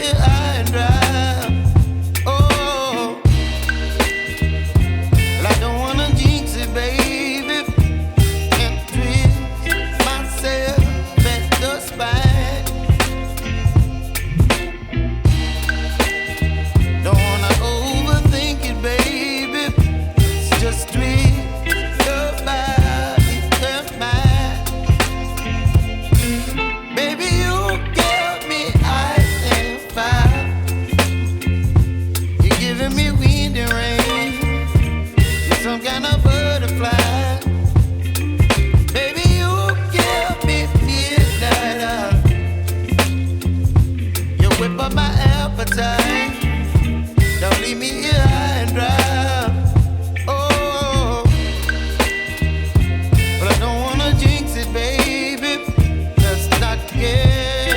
high and dry. Oh, well, I don't wanna jinx it, baby, and twist myself at the spine. Don't wanna overthink it, baby. It's just twist your body and mine. Baby, you give me ice and fire. You're giving me wind and rain. You're some kind of